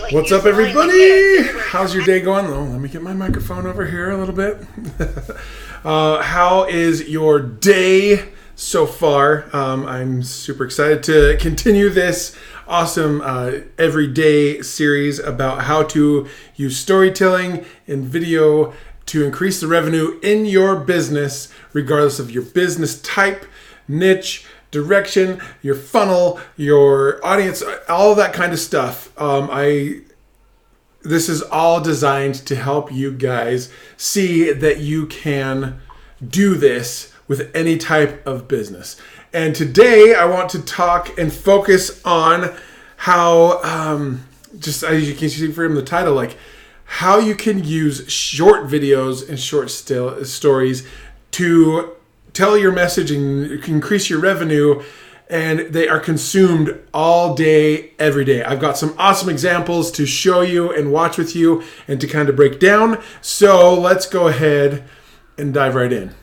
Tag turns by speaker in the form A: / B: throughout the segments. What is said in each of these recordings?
A: What's up, everybody? How's your day going? Oh, let me get my microphone over here a little bit. How is your day so far? I'm super excited to continue this awesome everyday series about how to use storytelling and video to increase the revenue in your business, regardless of your business type, niche, direction, your funnel, your audience, all that kind of stuff. This is all designed to help you guys see that you can do this with any type of business. And today I want to talk and focus on how, just as you can see from the title, like how you can use short videos and short stories to tell your message and increase your revenue, and they are consumed all day, every day. I've got some awesome examples to show you and watch with you and to kind of break down. So let's go ahead and dive right in.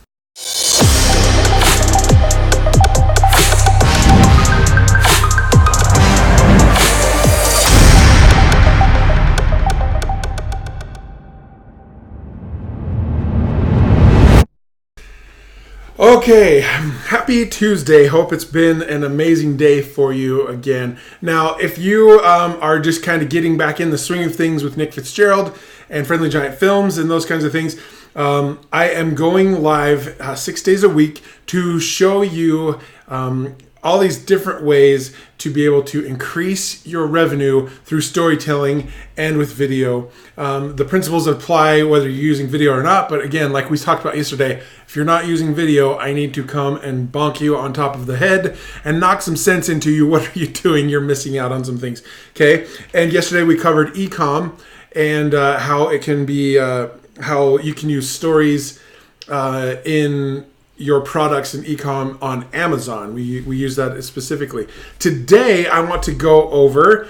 A: Okay, happy Tuesday. Hope it's been an amazing day for you again. Now, if you are just kind of getting back in the swing of things with Nick Fitzgerald and Friendly Giant Films and those kinds of things, I am going live 6 days a week to show you all these different ways to be able to increase your revenue through storytelling and with video. The principles apply whether you're using video or not, but again, like we talked about yesterday, if you're not using video, I need to come and bonk you on top of the head and knock some sense into you. What are you doing? You're missing out on some things, okay? And yesterday we covered e-com and how it can be, how you can use stories in your products in e-com on Amazon. We use that specifically. Today, I want to go over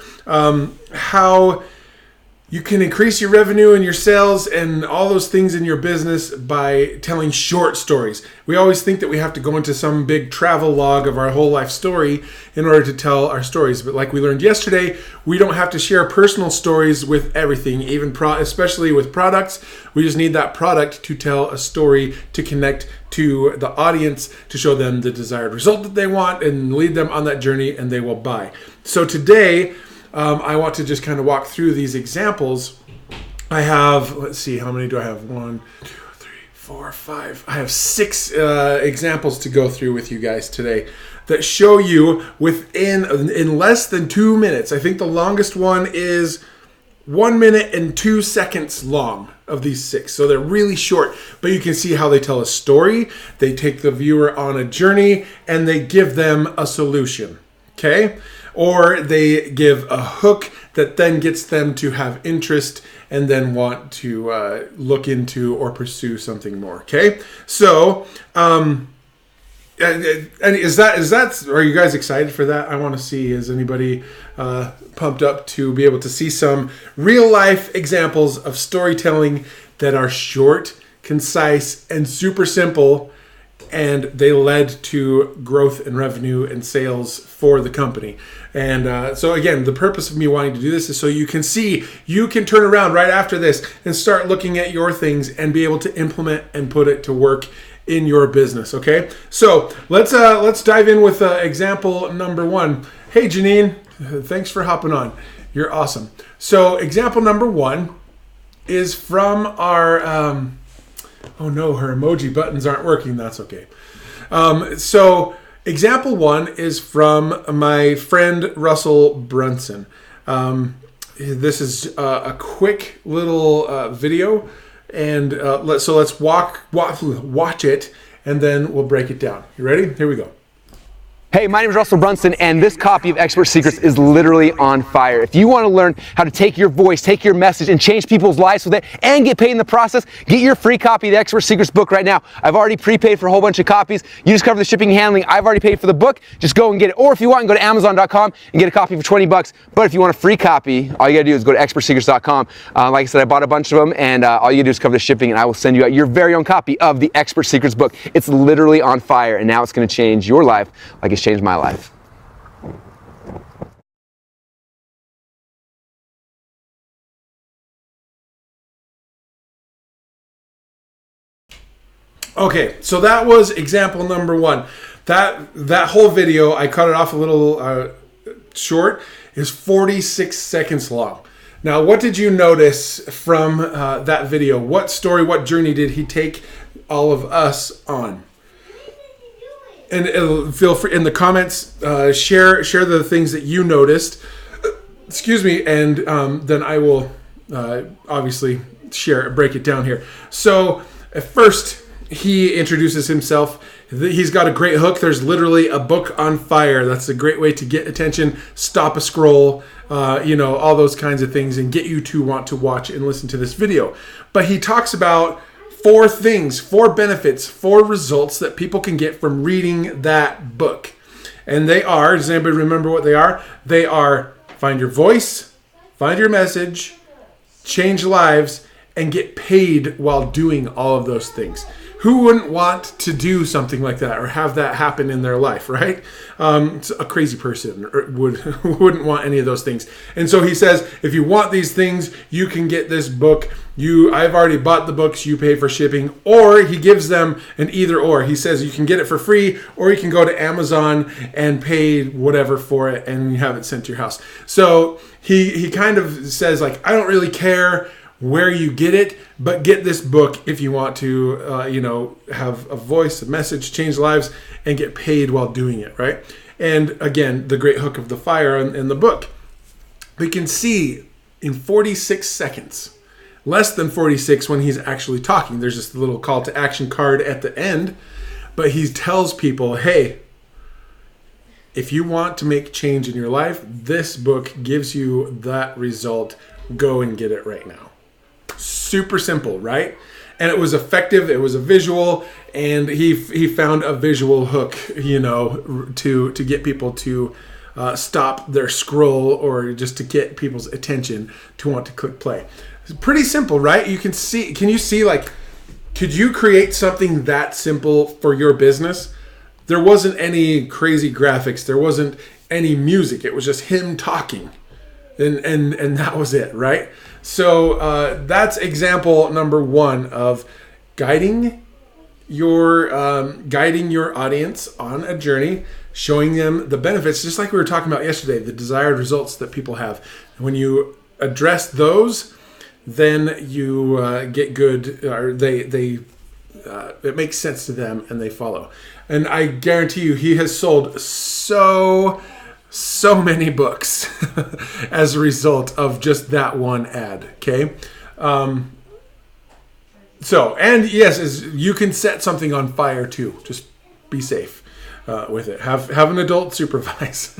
A: how you can increase your revenue and your sales and all those things in your business by telling short stories. We always think that we have to go into some big travel log of our whole life story in order to tell our stories. But like we learned yesterday, we don't have to share personal stories with everything, especially with products. We just need that product to tell a story to connect to the audience, to show them the desired result that they want and lead them on that journey, and they will buy. So today, I want to just kind of walk through these examples. I have, let's see, how many do I have? 1, 2, 3, 4, 5. I have 6 examples to go through with you guys today that show you in less than 2 minutes. I think the longest one is 1 minute and 2 seconds long of these 6. So they're really short, but you can see how they tell a story. They take the viewer on a journey and they give them a solution, okay? Or they give a hook that then gets them to have interest and then want to look into or pursue something more, okay? So, and is that, are you guys excited for that? I want to see, is anybody pumped up to be able to see some real life examples of storytelling that are short, concise, and super simple, and they led to growth and revenue and sales for the company. And so again, the purpose of me wanting to do this is so you can see, you can turn around right after this and start looking at your things and be able to implement and put it to work in your business, okay? So let's dive in with example number 1. Hey Janine, thanks for hopping on. You're awesome. So example number 1 is from our, oh no, her emoji buttons aren't working. That's okay. So example 1 is from my friend Russell Brunson. This is a quick little video, and let's watch it, and then we'll break it down. You ready? Here we go.
B: Hey, my name is Russell Brunson, and this copy of Expert Secrets is literally on fire. If you want to learn how to take your voice, take your message, and change people's lives with it, and get paid in the process, get your free copy of the Expert Secrets book right now. I've already prepaid for a whole bunch of copies. You just cover the shipping and handling. I've already paid for the book. Just go and get it. Or if you want, go to Amazon.com and get a copy for $20. But if you want a free copy, all you gotta do is go to ExpertSecrets.com. Like I said, I bought a bunch of them, and all you gotta do is cover the shipping, and I will send you out your very own copy of the Expert Secrets book. It's literally on fire, and now it's gonna change your life like it's changed my life.
A: Okay, so that was example number one. That whole video, I cut it off a little short, is 46 seconds long. Now, what did you notice from that video? What story, what journey did he take all of us on? And feel free in the comments, share the things that you noticed. Excuse me, and then I will obviously break it down here. So at first, he introduces himself. He's got a great hook. There's literally a book on fire. That's a great way to get attention, stop a scroll, all those kinds of things, and get you to want to watch and listen to this video. But he talks about 4 things, 4 benefits, 4 results that people can get from reading that book. And they are, does anybody remember what they are? They are find your voice, find your message, change lives, and get paid while doing all of those things. Who wouldn't want to do something like that or have that happen in their life, right? A crazy person wouldn't want any of those things. And so he says, if you want these things, you can get this book. I've already bought the books, you pay for shipping. Or he gives them an either or. He says you can get it for free, or you can go to Amazon and pay whatever for it and you have it sent to your house. So he kind of says, like, I don't really care where you get it, but get this book if you want to, have a voice, a message, change lives, and get paid while doing it, right? And again, the great hook of the fire in the book. We can see in 46 seconds, less than 46 when he's actually talking. There's just a little call to action card at the end, but he tells people, hey, if you want to make change in your life, this book gives you that result. Go and get it right now. Super simple, right? And it was effective. It was a visual, and he found a visual hook, to get people to stop their scroll, or just to get people's attention to want to click play. It's pretty simple, right? Can you see, like, could you create something that simple for your business? There wasn't any crazy graphics. There wasn't any music. It was just him talking, and that was it, right? So that's example number 1 of guiding your audience on a journey, showing them the benefits, just like we were talking about yesterday, the desired results that people have. When you address those, then you get good, or it makes sense to them and they follow. And I guarantee you, he has sold so many books as a result of just that one ad. Okay. And yes, you can set something on fire too. Just be safe with it. Have an adult supervise.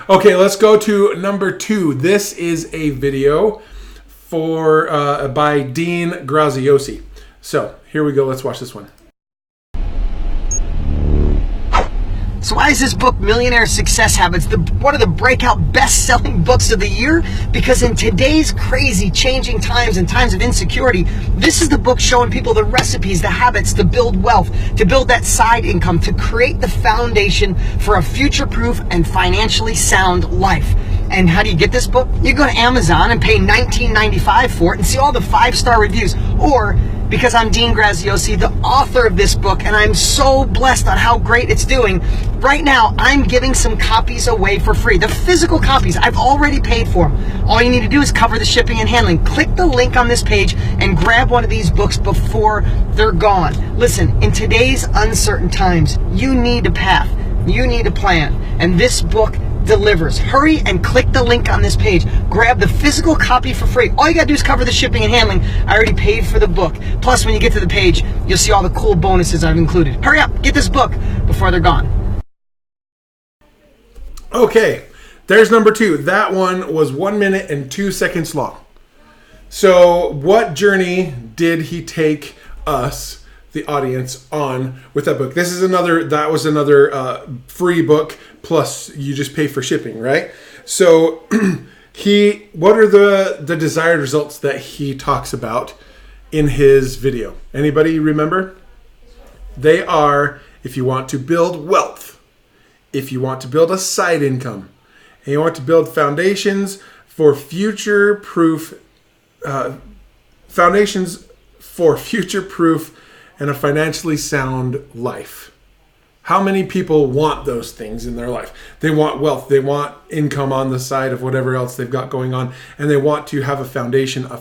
A: Okay, let's go to number 2. This is a video by Dean Graziosi. So here we go. Let's watch this one.
C: So why is this book, Millionaire Success Habits, one of the breakout best-selling books of the year? Because in today's crazy changing times and times of insecurity, this is the book showing people the recipes, the habits to build wealth, to build that side income, to create the foundation for a future-proof and financially sound life. And how do you get this book? You go to Amazon and pay $19.95 for it and see all the 5-star reviews. Or, because I'm Dean Graziosi, the author of this book, and I'm so blessed on how great it's doing, right now I'm giving some copies away for free. The physical copies, I've already paid for them. All you need to do is cover the shipping and handling. Click the link on this page and grab one of these books before they're gone. Listen, in today's uncertain times, you need a path. You need a plan. And this book delivers. Hurry and click the link on this page. Grab the physical copy for free. All you gotta do is cover the shipping and handling. I already paid for the book. Plus, when you get to the page, you'll see all the cool bonuses I've included. Hurry up, get this book before they're gone.
A: Okay, there's number 2. That one was 1 minute and 2 seconds long. So what journey did he take us, the audience, on with that book? That was another free book, plus you just pay for shipping, right? So what are the desired results that he talks about in his video? Anybody remember? They are, if you want to build wealth, if you want to build a side income, and you want to build foundations for future-proof and a financially sound life. How many people want those things in their life? They want wealth. They want income on the side of whatever else they've got going on. And they want to have a foundation, a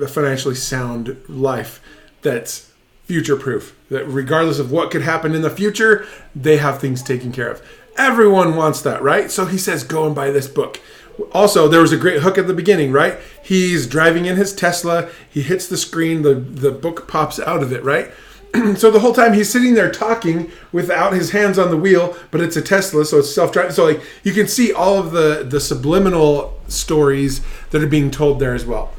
A: financially sound life that's future-proof. That regardless of what could happen in the future, they have things taken care of. Everyone wants that, right? So he says, go and buy this book. Also, there was a great hook at the beginning, right? He's driving in his Tesla. He hits the screen. The book pops out of it, right? So the whole time he's sitting there talking without his hands on the wheel, but it's a Tesla, so it's self-driving. So like you can see all of the subliminal stories that are being told there as well.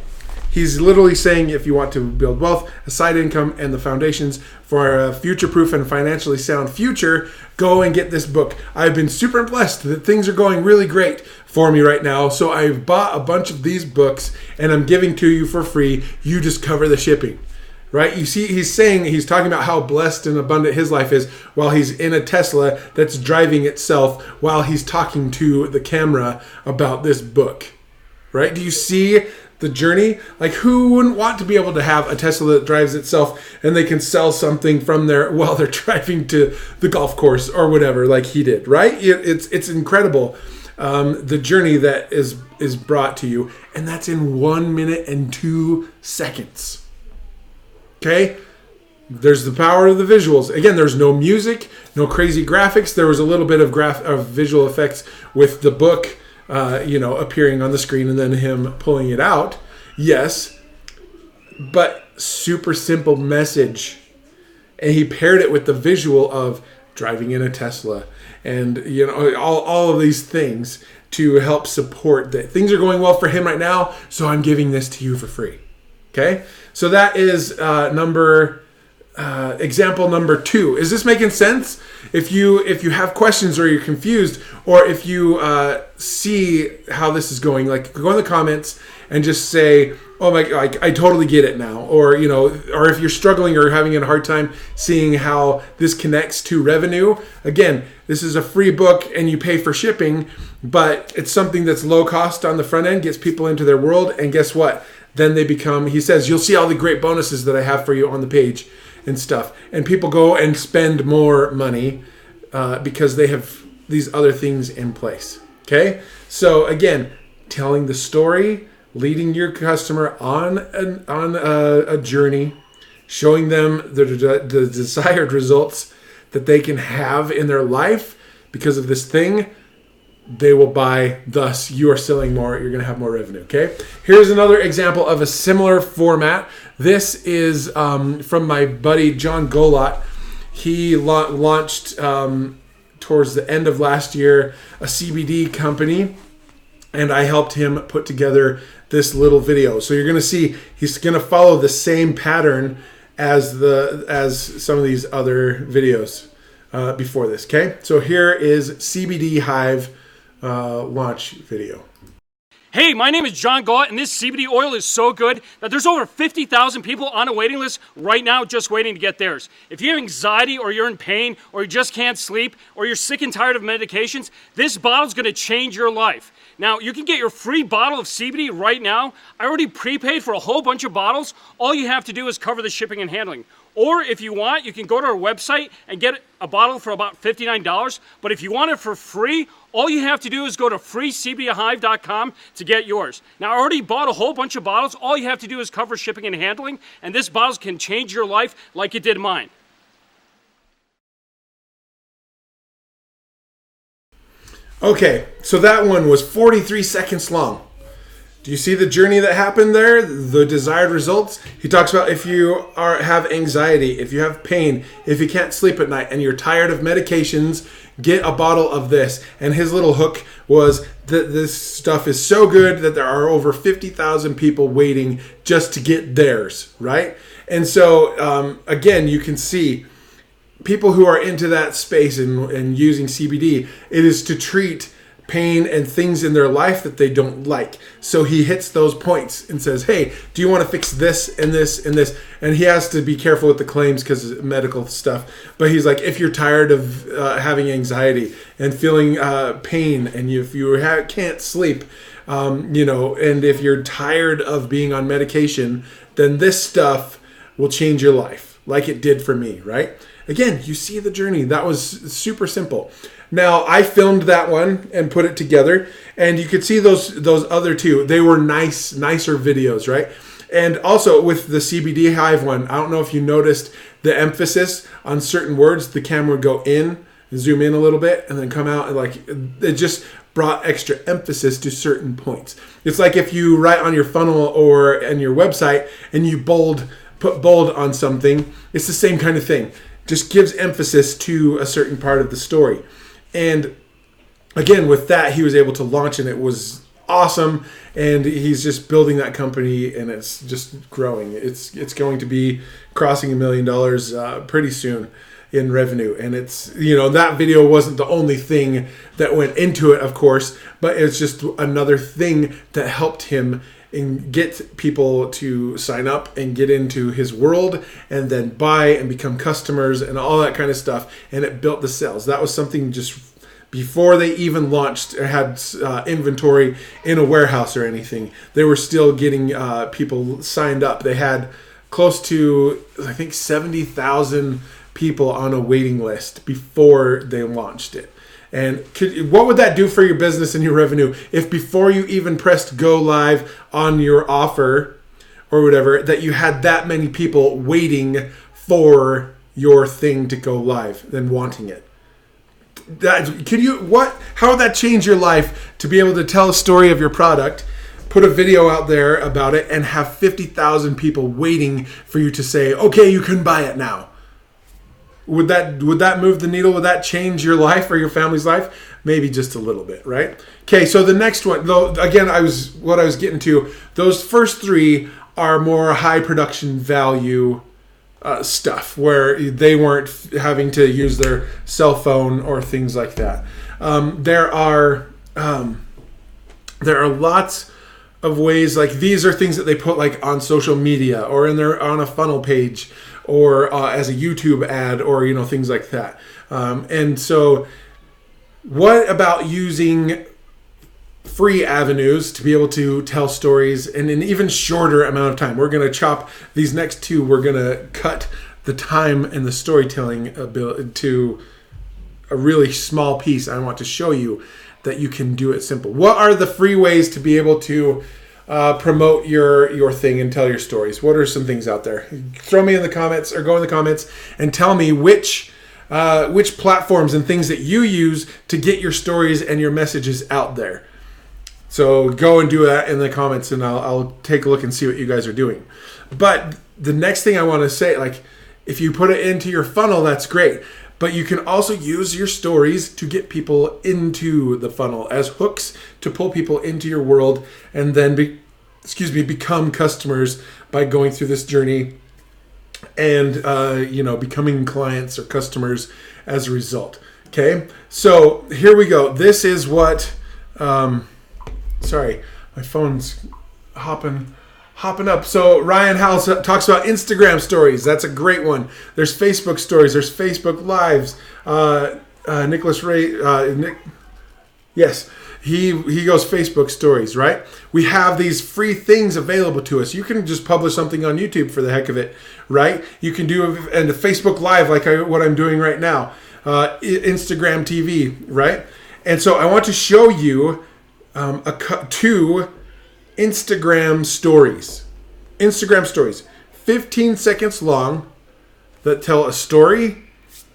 A: He's literally saying if you want to build wealth, a side income, and the foundations for a future-proof and financially sound future, go and get this book. I've been super blessed that things are going really great for me right now. So I've bought a bunch of these books and I'm giving to you for free. You just cover the shipping. Right? You see, he's talking about how blessed and abundant his life is while he's in a Tesla that's driving itself while he's talking to the camera about this book. Right? Do you see the journey? Like, who wouldn't want to be able to have a Tesla that drives itself and they can sell something from there while they're driving to the golf course or whatever, like he did, right? It's incredible, the journey that is brought to you, and that's in 1 minute and 2 seconds. Okay? There's the power of the visuals. Again, there's no music, no crazy graphics. There was a little bit of visual effects with the book, appearing on the screen and then him pulling it out. Yes, but super simple message. And he paired it with the visual of driving in a Tesla and, all of these things to help support that things are going well for him right now. So I'm giving this to you for free. Okay, so that is example number 2. Is this making sense? If you have questions or you're confused, or if you see how this is going, like go in the comments and just say, "Oh my, I totally get it now," or or if you're struggling or having a hard time seeing how this connects to revenue. Again, this is a free book and you pay for shipping, but it's something that's low cost on the front end, gets people into their world, and guess what? Then they become, he says, you'll see all the great bonuses that I have for you on the page and stuff. And people go and spend more money because they have these other things in place. Okay? So again, telling the story, leading your customer on a journey, showing them the desired results that they can have in their life because of this thing. They will buy, thus you are selling more, you're going to have more revenue, okay? Here's another example of a similar format. This is from my buddy John Golot. He launched towards the end of last year a CBD company, and I helped him put together this little video. So you're going to see he's going to follow the same pattern as some of these other videos before this, okay? So here is CBD Hive launch video.
D: Hey, my name is John Golot, and this CBD oil is so good that there's over 50,000 people on a waiting list right now just waiting to get theirs. If you have anxiety or you're in pain or you just can't sleep or you're sick and tired of medications, this bottle's going to change your life. Now, you can get your free bottle of CBD right now. I already prepaid for a whole bunch of bottles. All you have to do is cover the shipping and handling. Or if you want, you can go to our website and get a bottle for about $59. But if you want it for free, all you have to do is go to freecbdhive.com to get yours. Now, I already bought a whole bunch of bottles. All you have to do is cover shipping and handling, and this bottle can change your life like it did mine.
A: Okay, so that one was 43 seconds long. Do you see the journey that happened there? The desired results? He talks about if you have anxiety, if you have pain, if you can't sleep at night and you're tired of medications, get a bottle of this. And his little hook was that this stuff is so good that there are over 50,000 people waiting just to get theirs, right? And so, again, you can see people who are into that space and using CBD, it is to treat pain and things in their life that they don't like. So he hits those points and says, hey, do you want to fix this and this and this? And he has to be careful with the claims because of medical stuff. But he's like, if you're tired of having anxiety and feeling pain, and if you can't sleep, and if you're tired of being on medication, then this stuff will change your life, like it did for me, right? Again, you see the journey. That was super simple. Now, I filmed that one and put it together, and you could see those other two. They were nicer videos, right? And also with the CBD Hive one, I don't know if you noticed the emphasis on certain words. The camera would go in, zoom in a little bit, and then come out, and like it just brought extra emphasis to certain points. It's like if you write on your funnel or in your website and you put bold on something, it's the same kind of thing. Just gives emphasis to a certain part of the story. And again, with that, he was able to launch, and it was awesome. And he's just building that company, and it's just growing. It's going to be crossing $1 million pretty soon in revenue. And it's, that video wasn't the only thing that went into it, of course, but it's just another thing that helped him and get people to sign up and get into his world and then buy and become customers and all that kind of stuff. And it built the sales. That was something just before they even launched or had inventory in a warehouse or anything. They were still getting people signed up. They had close to, I think, 70,000 people on a waiting list before they launched it. And what would that do for your business and your revenue if before you even pressed go live on your offer or whatever, that you had that many people waiting for your thing to go live and wanting it? How would that change your life to be able to tell a story of your product, put a video out there about it, and have 50,000 people waiting for you to say, okay, you can buy it now? Would that move the needle? Would that change your life or your family's life? Maybe just a little bit, right? Okay, so the next one, though, again, what I was getting to, those first three are more high production value stuff where they weren't having to use their cell phone or things like that. There are lots of ways, like these are things that they put like on social media or on a funnel page or as a YouTube ad or things like that. And so what about using free avenues to be able to tell stories in an even shorter amount of time? We're going to chop these next two. We're going to cut the time and the storytelling to a really small piece. I want to show you that you can do it simple. What are the free ways to be able to promote your thing and tell your stories? What are some things out there? Throw me in the comments or go in the comments and tell me which platforms and things that you use to get your stories and your messages out there. So go and do that in the comments, and I'll take a look and see what you guys are doing. But the next thing I want to say, like, if you put it into your funnel, that's great. But you can also use your stories to get people into the funnel as hooks to pull people into your world and then become customers by going through this journey and becoming clients or customers as a result. Okay, so here we go. This is what sorry, my phone's hopping up. So Ryan Howell talks about Instagram stories. That's a great one. There's Facebook stories. There's Facebook lives. Nicholas Ray, yes, he goes Facebook stories, right? We have these free things available to us. You can just publish something on YouTube for the heck of it, right? You can do a Facebook live like what I'm doing right now. Instagram TV, right? And so I want to show you two Instagram stories, 15 seconds long, that tell a story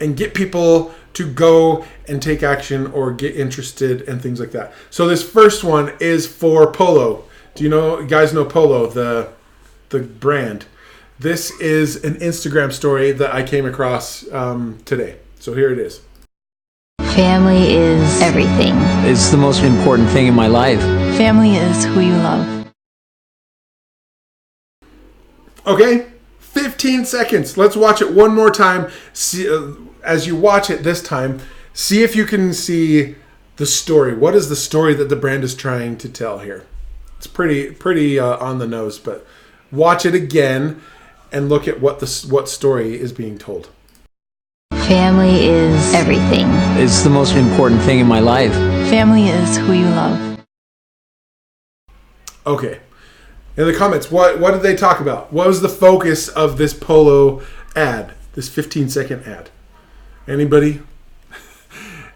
A: and get people to go and take action or get interested and things like that. So this first one is for Polo. Do you guys know Polo, the brand? This is an Instagram story that I came across today. So here it is.
E: Family is everything.
F: It's the most important thing in my life.
E: Family is who you love.
A: Okay, 15 seconds. Let's watch it one more time. See, as you watch it this time, see if you can see the story. What is the story that the brand is trying to tell here? It's pretty on the nose, but watch it again and look at what story is being told.
E: Family is everything.
F: It's the most important thing in my life.
E: Family is who you love.
A: Okay. In the comments, what did they talk about? What was the focus of this polo ad, this 15-second ad? Anybody?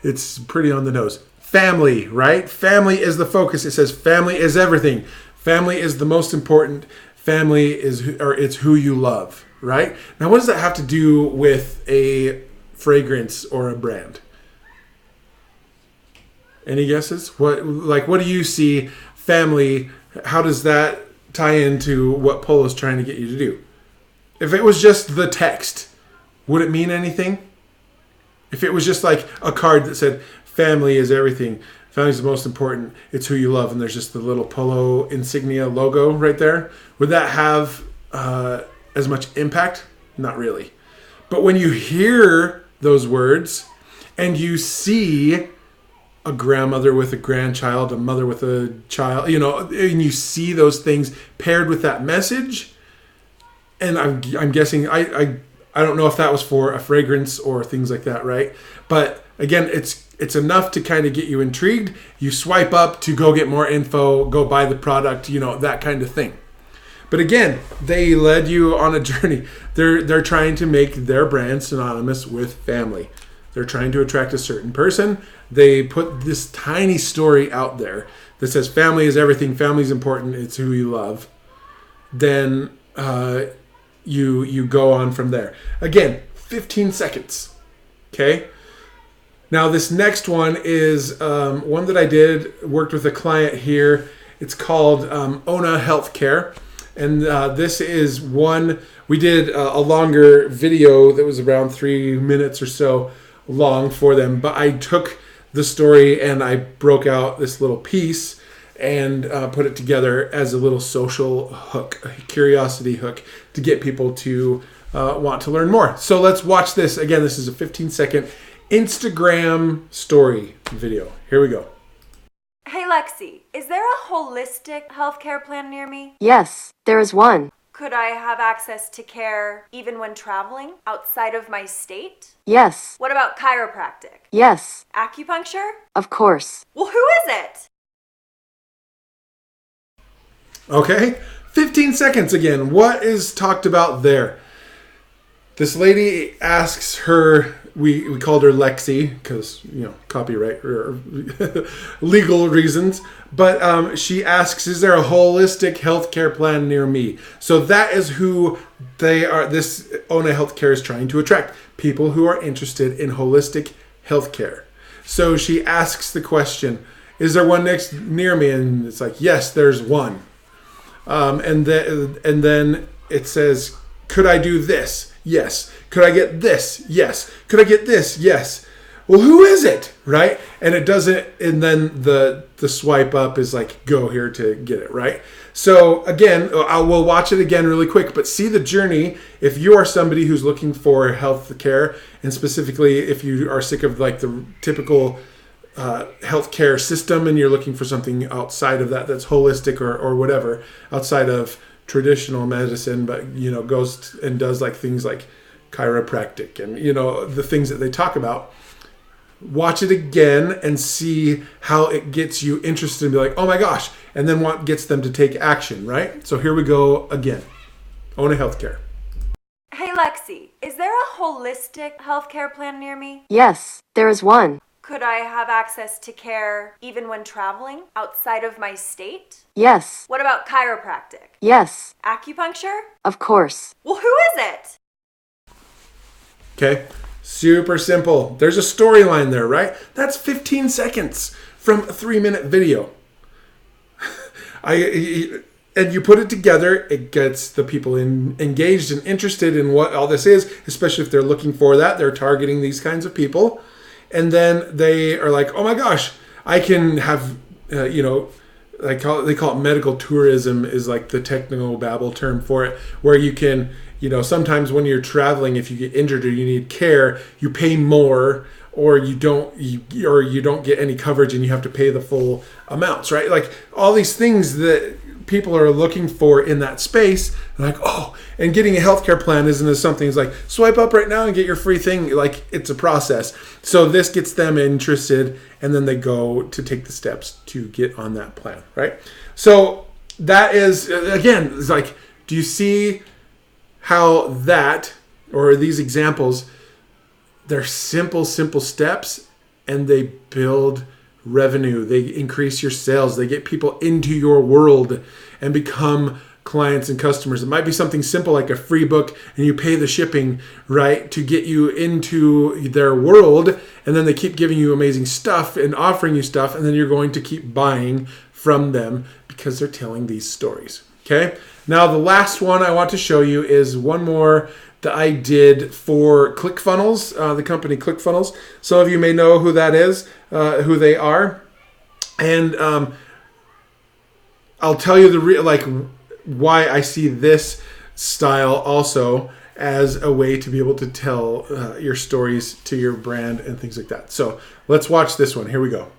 A: It's pretty on the nose. Family, right? Family is the focus. It says family is everything. Family is the most important. Family it's who you love, right? Now, what does that have to do with a fragrance or a brand? Any guesses? What do you see? Family, how does that tie into what Polo's trying to get you to do? If it was just the text, would it mean anything? If it was just like a card that said, family is everything, family is the most important, it's who you love, and there's just the little Polo insignia logo right there, would that have as much impact? Not really. But when you hear those words and you see a grandmother with a grandchild, a mother with a child, and you see those things paired with that message, and I'm guessing, I don't know if that was for a fragrance or things like that, right? But again, it's enough to kind of get you intrigued. You swipe up to go get more info, go buy the product, that kind of thing. But again, they led you on a journey. They're trying to make their brand synonymous with family. They're trying to attract a certain person. They put this tiny story out there that says family is everything, family is important, it's who you love. Then you go on from there. Again, 15 seconds. Okay? Now this next one is one that I worked with a client here. It's called Ona Healthcare. And this is one, we did a longer video that was around 3 minutes or so long for them. But I took the story and I broke out this little piece and put it together as a little social hook, a curiosity hook to get people to want to learn more. So let's watch this. Again, this is a 15-second Instagram story video. Here we go.
G: Hey Lexi, is there a holistic healthcare plan near me?
H: Yes, there is one.
G: Could I have access to care even when traveling outside of my state?
H: Yes.
G: What about chiropractic?
H: Yes.
G: Acupuncture?
H: Of course.
G: Well, who is it?
A: Okay, 15 seconds again. What is talked about there? This lady asks her, we called her Lexi because, copyright or legal reasons. But she asks, is there a holistic healthcare plan near me? So that is who they are. This Ona Healthcare is trying to attract people who are interested in holistic healthcare. So she asks the question, is there one near me? And it's like, yes, there's one. And then it says, could I do this? Yes. Could I get this? Yes. Could I get this? Yes. Well, who is it? Right? And it doesn't, and then the swipe up is like, go here to get it, right? So again, we'll watch it again really quick, but see the journey. If you are somebody who's looking for health care, and specifically if you are sick of like the typical healthcare system and you're looking for something outside of that's holistic or whatever, outside of traditional medicine, but goes and does like things like chiropractic and the things that they talk about, watch it again and see how it gets you interested and be like, oh my gosh, and then what gets them to take action, right? So here we go again. Ona Healthcare.
G: Hey Lexi, is there a holistic healthcare plan near me?
H: Yes, there is one.
G: Could I have access to care even when traveling outside of my state?
H: Yes.
G: What about chiropractic?
H: Yes.
G: Acupuncture?
H: Of course.
G: Well, who is it?
A: Okay, super simple. There's a storyline there, right? That's 15 seconds from a 3-minute video. And you put it together, it gets the people engaged and interested in what all this is, especially if they're looking for that. They're targeting these kinds of people. And then they are like, oh my gosh, I can have, they call it medical tourism is like the technical babble term for it, where you can, sometimes when you're traveling, if you get injured or you need care, you pay more or you don't get any coverage and you have to pay the full amounts, right? Like all these things that people are looking for in that space, like, oh, and getting a healthcare plan isn't as something. It's like swipe up right now and get your free thing. Like it's a process. So this gets them interested, and then they go to take the steps to get on that plan, right? So that is, again, it's like, do you see how that, or these examples, they're simple steps, and they build revenue. They increase your sales. They get people into your world and become clients and customers. It might be something simple like a free book, and you pay the shipping, right, to get you into their world, and then they keep giving you amazing stuff and offering you stuff, and then you're going to keep buying from them because they're telling these stories. Okay? Now, the last one I want to show you is one more that I did for ClickFunnels, the company ClickFunnels. Some of you may know who that is, who they are. And I'll tell you why I see this style also as a way to be able to tell your stories to your brand and things like that. So let's watch this one. Here we go.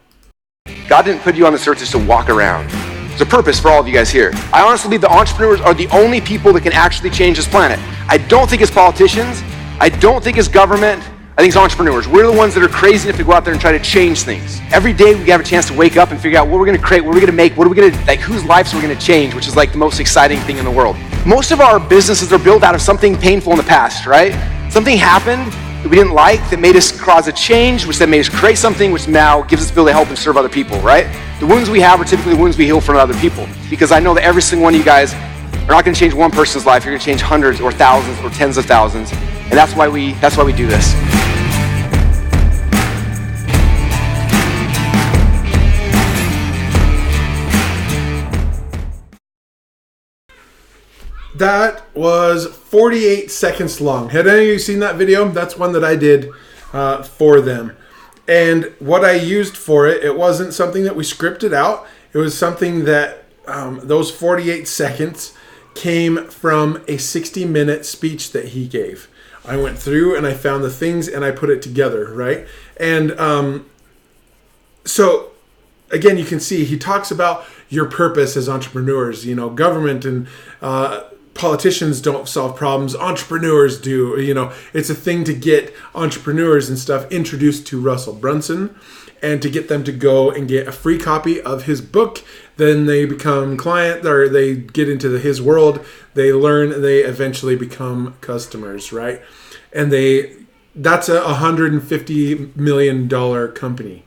B: God didn't put you on this earth just to walk around. There's a purpose for all of you guys here. I honestly believe the entrepreneurs are the only people that can actually change this planet. I don't think it's politicians. I don't think it's government. I think it's entrepreneurs. We're the ones that are crazy enough to go out there and try to change things. Every day we have a chance to wake up and figure out what we're gonna create, what we're gonna make, what are we gonna, like, whose lives we're gonna change, which is like the most exciting thing in the world. Most of our businesses are built out of something painful in the past, right? Something happened that we didn't like, that made us cause a change, which then made us create something which now gives us the ability to help and serve other people, right? The wounds we have are typically the wounds we heal from other people. Because I know that every single one of you guys are not gonna change one person's life, you're gonna change hundreds or thousands or tens of thousands. And that's why we do this.
A: That was 48 seconds long. Had any of you seen that video? That's one that I did for them. And what I used for it, it wasn't something that we scripted out. It was something that those 48 seconds came from a 60-minute speech that he gave. I went through and I found the things and I put it together, right? And so, again, you can see he talks about your purpose as entrepreneurs. You know, government and politicians don't solve problems, entrepreneurs do. You know, it's a thing to get entrepreneurs and stuff introduced to Russell Brunson and to get them to go and get a free copy of his book. Then they become client, or they get into his world, they learn, they eventually become customers, right? And that's a $150 million company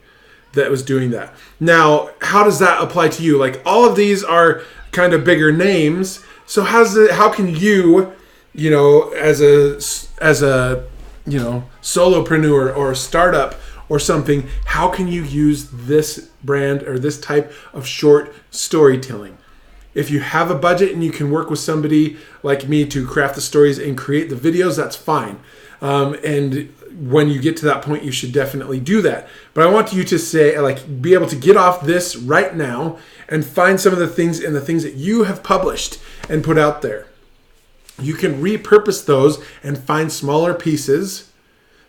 A: that was doing that. Now, how does that apply to you? Like, all of these are kind of bigger names. So how can you, you know, as a you know, solopreneur or a startup or something, how can you use this brand or this type of short storytelling? If you have a budget and you can work with somebody like me to craft the stories and create the videos, that's fine. And when you get to that point, you should definitely do that. But I want you to say, like, be able to get off this right now and find some of the things and the things that you have published and put out there. You can repurpose those and find smaller pieces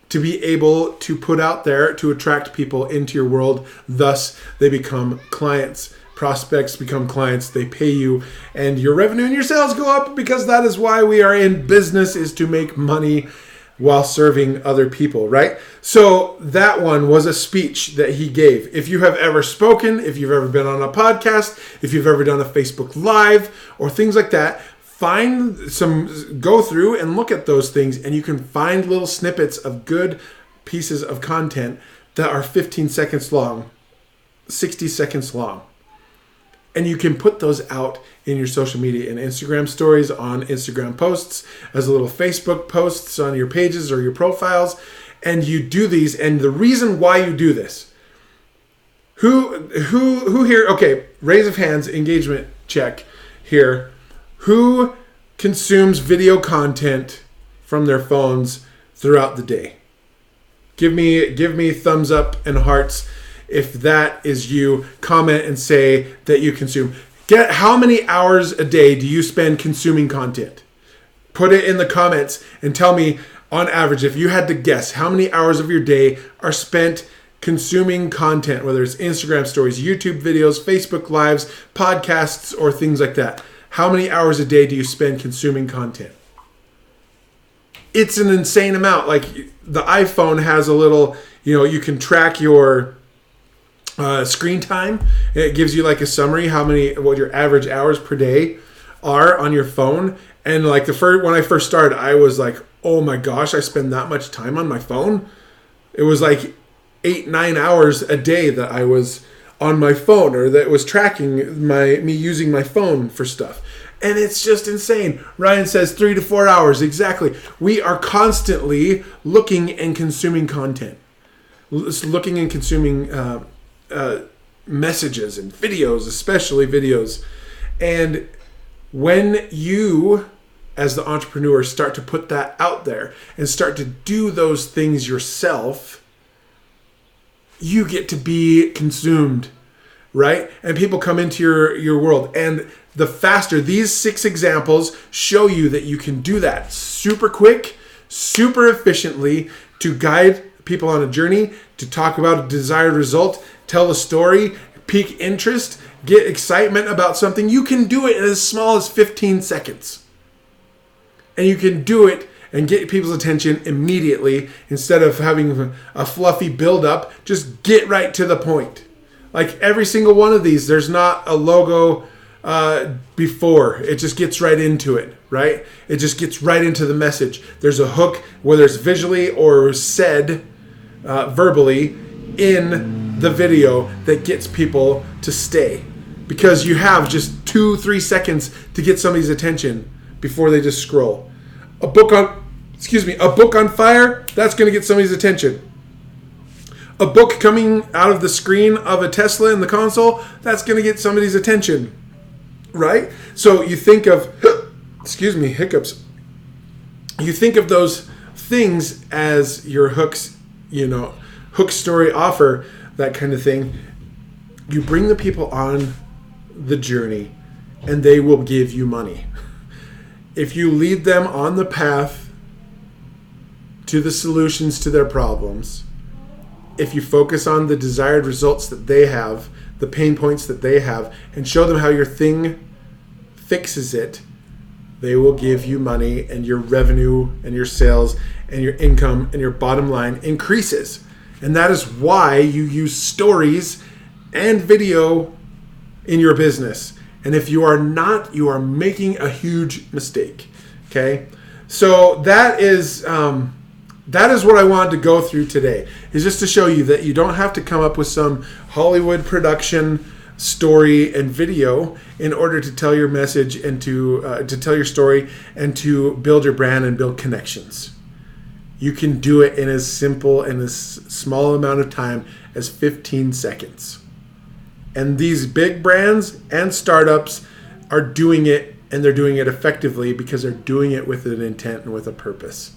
A: to be able to put out there to attract people into your world. Thus, they become clients. Prospects become clients. They pay you, and your revenue and your sales go up, because that is why we are in business, is to make money while serving other people, right? So that one was a speech that he gave. If you have ever spoken, if you've ever been on a podcast, if you've ever done a Facebook Live or things like that, go through and look at those things, and you can find little snippets of good pieces of content that are 15 seconds long, 60 seconds long. And you can put those out in your social media, in Instagram stories, on Instagram posts, as little Facebook posts on your pages or your profiles. And you do these. And the reason why you do this, who here, okay, raise of hands, engagement check here. Who consumes video content from their phones throughout the day? Give me thumbs up and hearts if that is you. Comment and say that you consume. How many hours a day do you spend consuming content? Put it in the comments and tell me, on average, if you had to guess, how many hours of your day are spent consuming content, whether it's Instagram stories, YouTube videos, Facebook Lives, podcasts, or things like that. How many hours a day do you spend consuming content? It's an insane amount. Like, the iPhone has a little, you know, you can track your screen time. It gives you like a summary what your average hours per day are on your phone. And like when I first started, I was like, oh my gosh, I spend that much time on my phone. It was like 8-9 hours a day that I was on my phone, or that was tracking me using my phone for stuff. And it's just insane. Ryan says 3 to 4 hours. Exactly. We are constantly looking and consuming content, looking and consuming messages and videos, especially videos. And when you, as the entrepreneur, start to put that out there and start to do those things yourself, you get to be consumed, right? And people come into your world. And the faster, these 6 examples show you that you can do that super quick, super efficiently, to guide people on a journey, to talk about a desired result, tell a story, pique interest, get excitement about something. You can do it in as small as 15 seconds. And you can do it and get people's attention immediately instead of having a fluffy build-up. Just get right to the point. Like every single one of these, there's not a logo before. It just gets right into it, right? It just gets right into the message. There's a hook, whether it's visually or said verbally in the video, that gets people to stay. Because you have just 2-3 seconds to get somebody's attention before they just scroll. A book on fire, that's going to get somebody's attention. A book coming out of the screen of a Tesla in the console, that's going to get somebody's attention, right? So you think of, hiccups. You think of those things as your hooks, hook story offer, that kind of thing. You bring the people on the journey and they will give you money. If you lead them on the path to the solutions to their problems, if you focus on the desired results that they have, the pain points that they have, and show them how your thing fixes it, they will give you money, and your revenue and your sales and your income and your bottom line increases. And that is why you use stories and video in your business. And if you are not, you are making a huge mistake. Okay? So that is what I wanted to go through today, is just to show you that you don't have to come up with some Hollywood production story and video in order to tell your message and to tell your story and to build your brand and build connections. You can do it in as simple and as small amount of time as 15 seconds. And these big brands and startups are doing it, and they're doing it effectively because they're doing it with an intent and with a purpose.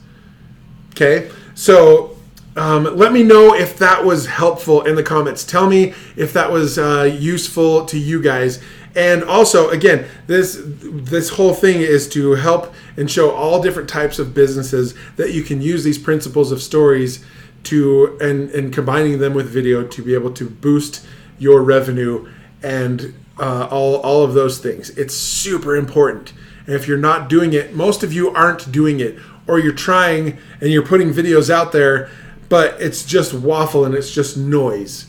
A: Okay, so let me know if that was helpful in the comments. Tell me if that was useful to you guys. And also, again, this whole thing is to help and show all different types of businesses that you can use these principles of stories to and combining them with video to be able to boost your revenue and all of those things. It's super important. And if you're not doing it, most of you aren't doing it, or you're trying and you're putting videos out there, but it's just waffle and it's just noise.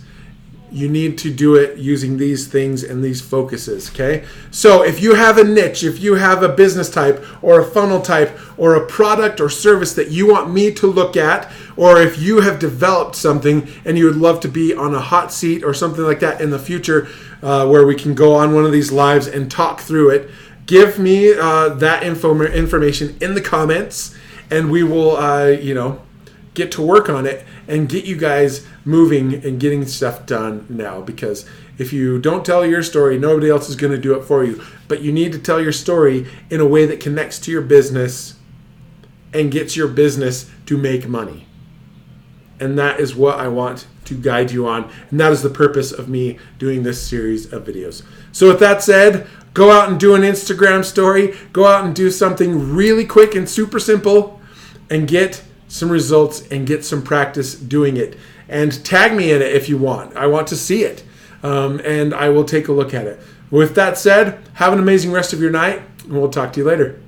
A: You need to do it using these things and these focuses, okay? So if you have a niche, if you have a business type or a funnel type or a product or service that you want me to look at, or if you have developed something and you would love to be on a hot seat or something like that in the future, where we can go on one of these lives and talk through it, give me that information in the comments, and we will, get to work on it and get you guys moving and getting stuff done now. Because if you don't tell your story, nobody else is going to do it for you. But you need to tell your story in a way that connects to your business and gets your business to make money. And that is what I want to guide you on. And that is the purpose of me doing this series of videos. So with that said, go out and do an Instagram story. Go out and do something really quick and super simple and get some results and get some practice doing it. And tag me in it if you want. I want to see it. And I will take a look at it. With that said, have an amazing rest of your night, and we'll talk to you later.